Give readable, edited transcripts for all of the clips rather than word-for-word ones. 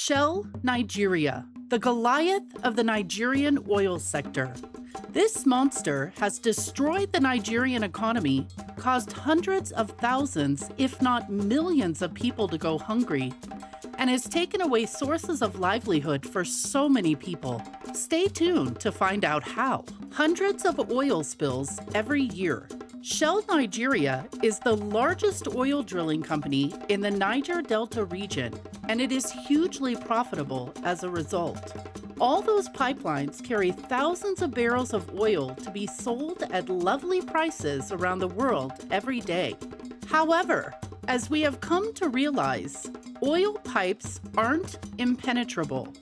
Shell Nigeria, the Goliath of the Nigerian oil sector. This monster has destroyed the Nigerian economy, caused hundreds of thousands, if not millions of people to go hungry, and has taken away sources of livelihood for so many people. Stay tuned to find out how. Hundreds of oil spills every year. Shell Nigeria is the largest oil drilling company in the Niger Delta region, and it is hugely profitable as a result. All those pipelines carry thousands of barrels of oil to be sold at lovely prices around the world every day. However, as we have come to realize, oil pipes aren't impenetrable.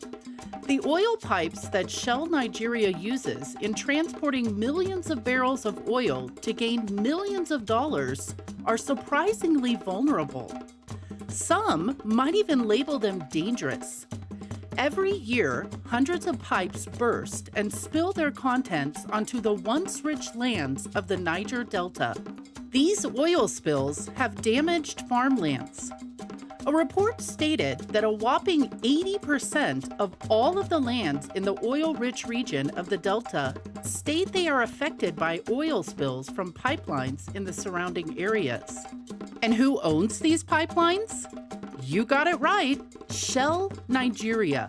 The oil pipes that Shell Nigeria uses in transporting millions of barrels of oil to gain millions of dollars are surprisingly vulnerable. Some might even label them dangerous. Every year, hundreds of pipes burst and spill their contents onto the once rich lands of the Niger Delta. These oil spills have damaged farmlands. A report stated that a whopping 80% of all of the lands in the oil-rich region of the Delta state they are affected by oil spills from pipelines in the surrounding areas. And who owns these pipelines? You got it right, Shell Nigeria.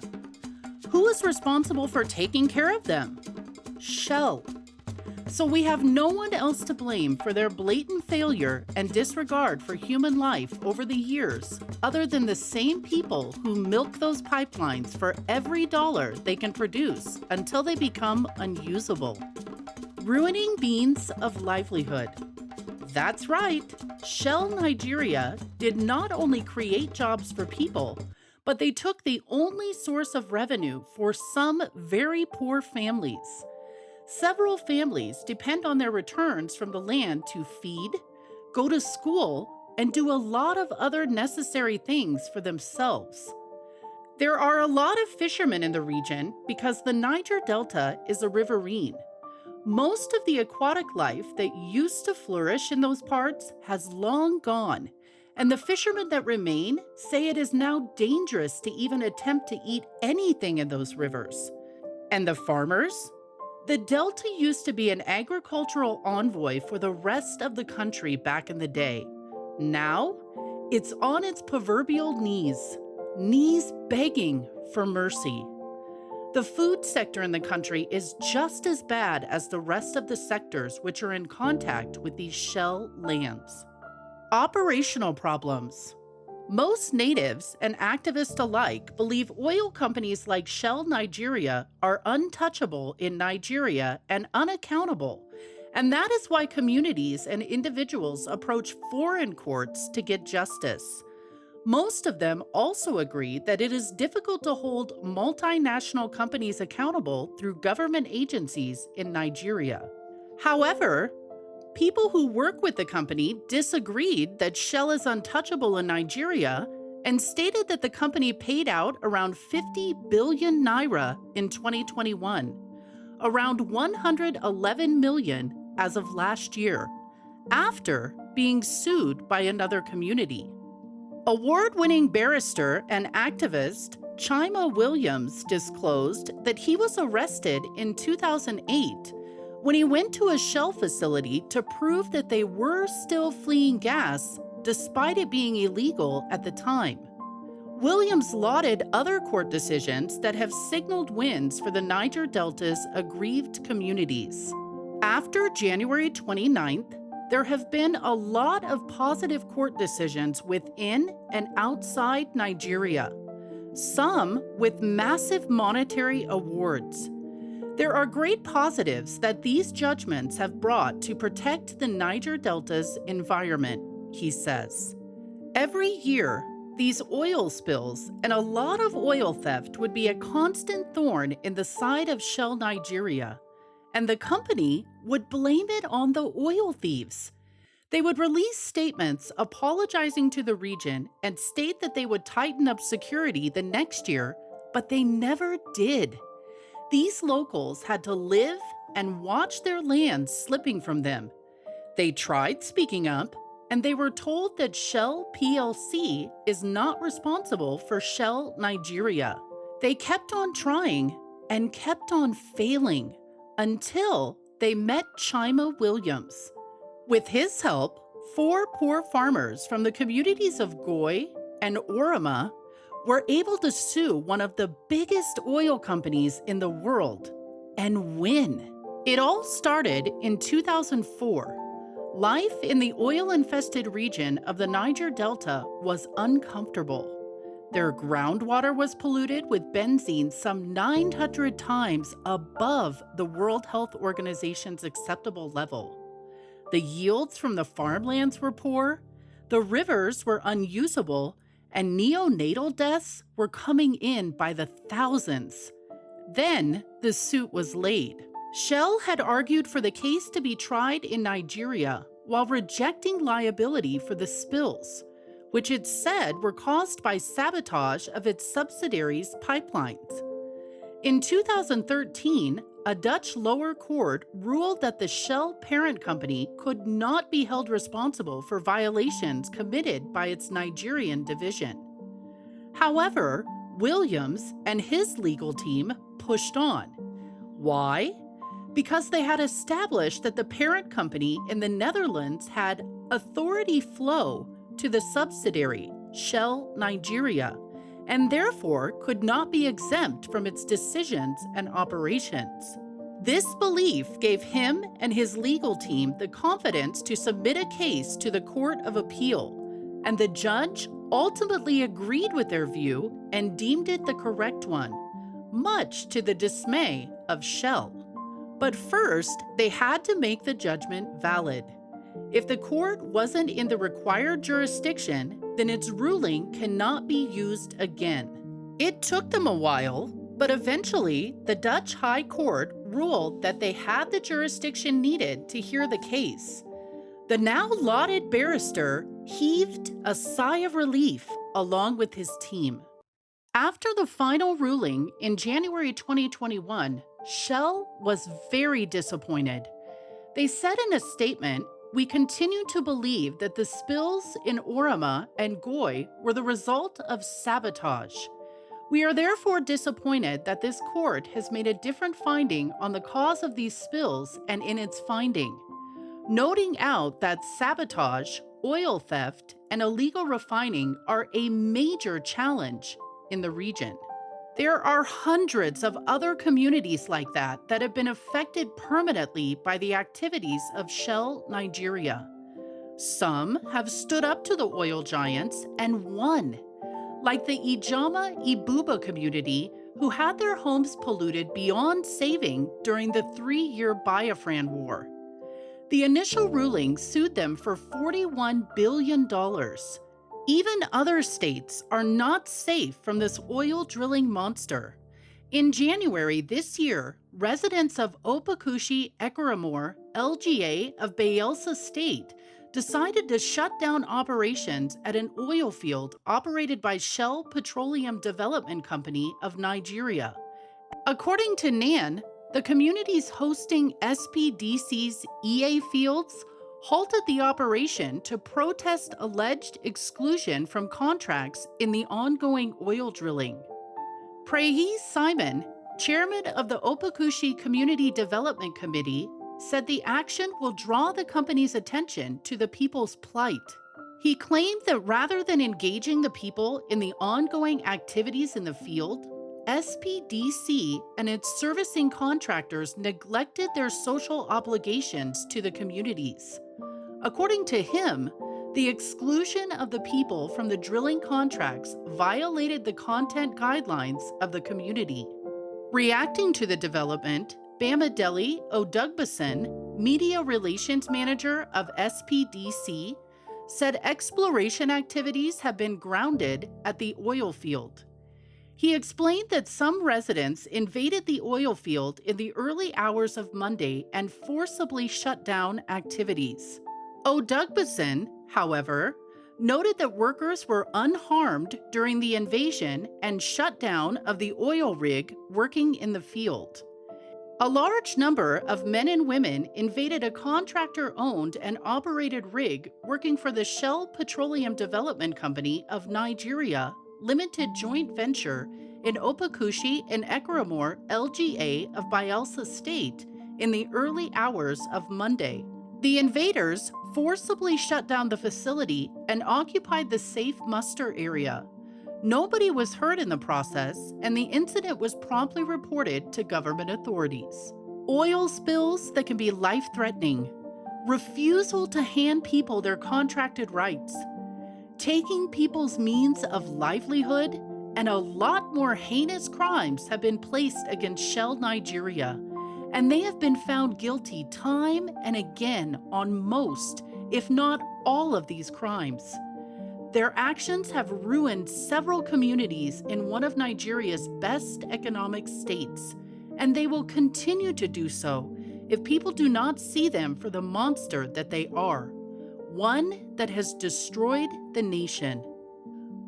Who is responsible for taking care of them? Shell. So we have no one else to blame for their blatant failure and disregard for human life over the years, other than the same people who milk those pipelines for every dollar they can produce until they become unusable. Ruining means of livelihood. That's right, Shell Nigeria did not only create jobs for people, but they took the only source of revenue for some very poor families. Several families depend on their returns from the land to feed, go to school, and do a lot of other necessary things for themselves. There are a lot of fishermen in the region because the Niger Delta is a riverine. Most of the aquatic life that used to flourish in those parts has long gone, and the fishermen that remain say it is now dangerous to even attempt to eat anything in those rivers. And the farmers? The Delta used to be an agricultural envoy for the rest of the country back in the day. Now, it's on its proverbial knees begging for mercy. The food sector in the country is just as bad as the rest of the sectors which are in contact with these shell lands. Operational problems. Most natives and activists alike believe oil companies like Shell Nigeria are untouchable in Nigeria and unaccountable, and that is why communities and individuals approach foreign courts to get justice. Most of them also agree that it is difficult to hold multinational companies accountable through government agencies in Nigeria. However, people who work with the company disagreed that Shell is untouchable in Nigeria and stated that the company paid out around 50 billion naira in 2021, around 111 million as of last year, after being sued by another community. Award-winning barrister and activist Chima Williams disclosed that he was arrested in 2008 when he went to a Shell facility to prove that they were still fleeing gas despite it being illegal at the time. Williams lauded other court decisions that have signaled wins for the Niger Delta's aggrieved communities. After January 29th, there have been a lot of positive court decisions within and outside Nigeria, some with massive monetary awards. There are great positives that these judgments have brought to protect the Niger Delta's environment, he says. Every year, these oil spills and a lot of oil theft would be a constant thorn in the side of Shell Nigeria, and the company would blame it on the oil thieves. They would release statements apologizing to the region and state that they would tighten up security the next year, but they never did. These locals had to live and watch their lands slipping from them. They tried speaking up, and they were told that Shell plc is not responsible for Shell Nigeria. They kept on trying and kept on failing until they met Chima Williams. With his help, 4 poor farmers from the communities of Goy and Oroma were able to sue one of the biggest oil companies in the world and win. It all started in 2004. Life in the oil-infested region of the Niger Delta was uncomfortable. Their groundwater was polluted with benzene some 900 times above the World Health Organization's acceptable level. The yields from the farmlands were poor, the rivers were unusable, and neonatal deaths were coming in by the thousands. Then the suit was laid. Shell had argued for the case to be tried in Nigeria while rejecting liability for the spills, which it said were caused by sabotage of its subsidiaries' pipelines. In 2013, a Dutch lower court ruled that the Shell parent company could not be held responsible for violations committed by its Nigerian division. However, Williams and his legal team pushed on. Why? Because they had established that the parent company in the Netherlands had authority flow to the subsidiary, Shell Nigeria, and therefore could not be exempt from its decisions and operations. This belief gave him and his legal team the confidence to submit a case to the Court of Appeal, and the judge ultimately agreed with their view and deemed it the correct one, much to the dismay of Shell. But first, they had to make the judgment valid. If the court wasn't in the required jurisdiction, then its ruling cannot be used again. It took them a while, but eventually the Dutch High Court ruled that they had the jurisdiction needed to hear the case. The now lauded barrister heaved a sigh of relief along with his team. After the final ruling in January 2021, Shell was very disappointed. They said in a statement, "We continue to believe that the spills in Oroma and Goy were the result of sabotage. We are therefore disappointed that this court has made a different finding on the cause of these spills and in its finding, noting out that sabotage, oil theft, and illegal refining are a major challenge in the region." There are hundreds of other communities like that have been affected permanently by the activities of Shell Nigeria. Some have stood up to the oil giants and won, like the Ijama Ibuba community, who had their homes polluted beyond saving during the 3-year Biafran War. The initial ruling sued them for $41 billion. Even other states are not safe from this oil drilling monster. In January this year, residents of Opakushi Ekaramor, LGA of Bayelsa State, decided to shut down operations at an oil field operated by Shell Petroleum Development Company of Nigeria. According to NAN, the communities hosting SPDC's EA fields halted the operation to protest alleged exclusion from contracts in the ongoing oil drilling. Prehi Simon, chairman of the Opakushi Community Development Committee, said the action will draw the company's attention to the people's plight. He claimed that rather than engaging the people in the ongoing activities in the field, SPDC and its servicing contractors neglected their social obligations to the communities. According to him, the exclusion of the people from the drilling contracts violated the content guidelines of the community. Reacting to the development, Bamidele Odugbason, Media Relations Manager of SPDC, said exploration activities have been grounded at the oil field. He explained that some residents invaded the oil field in the early hours of Monday and forcibly shut down activities. Odugbason, however, noted that workers were unharmed during the invasion and shutdown of the oil rig working in the field. A large number of men and women invaded a contractor-owned and operated rig working for the Shell Petroleum Development Company of Nigeria Limited Joint Venture in Opakushi and Ekramore LGA of Bayelsa State in the early hours of Monday. The invaders forcibly shut down the facility and occupied the safe muster area. Nobody was hurt in the process, and the incident was promptly reported to government authorities. Oil spills that can be life-threatening, refusal to hand people their contracted rights, taking people's means of livelihood, and a lot more heinous crimes have been placed against Shell Nigeria, and they have been found guilty time and again on most, if not all, of these crimes. Their actions have ruined several communities in one of Nigeria's best economic states, and they will continue to do so if people do not see them for the monster that they are, one that has destroyed the nation.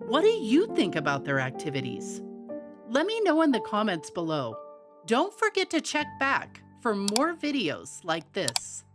What do you think about their activities? Let me know in the comments below. Don't forget to check back for more videos like this.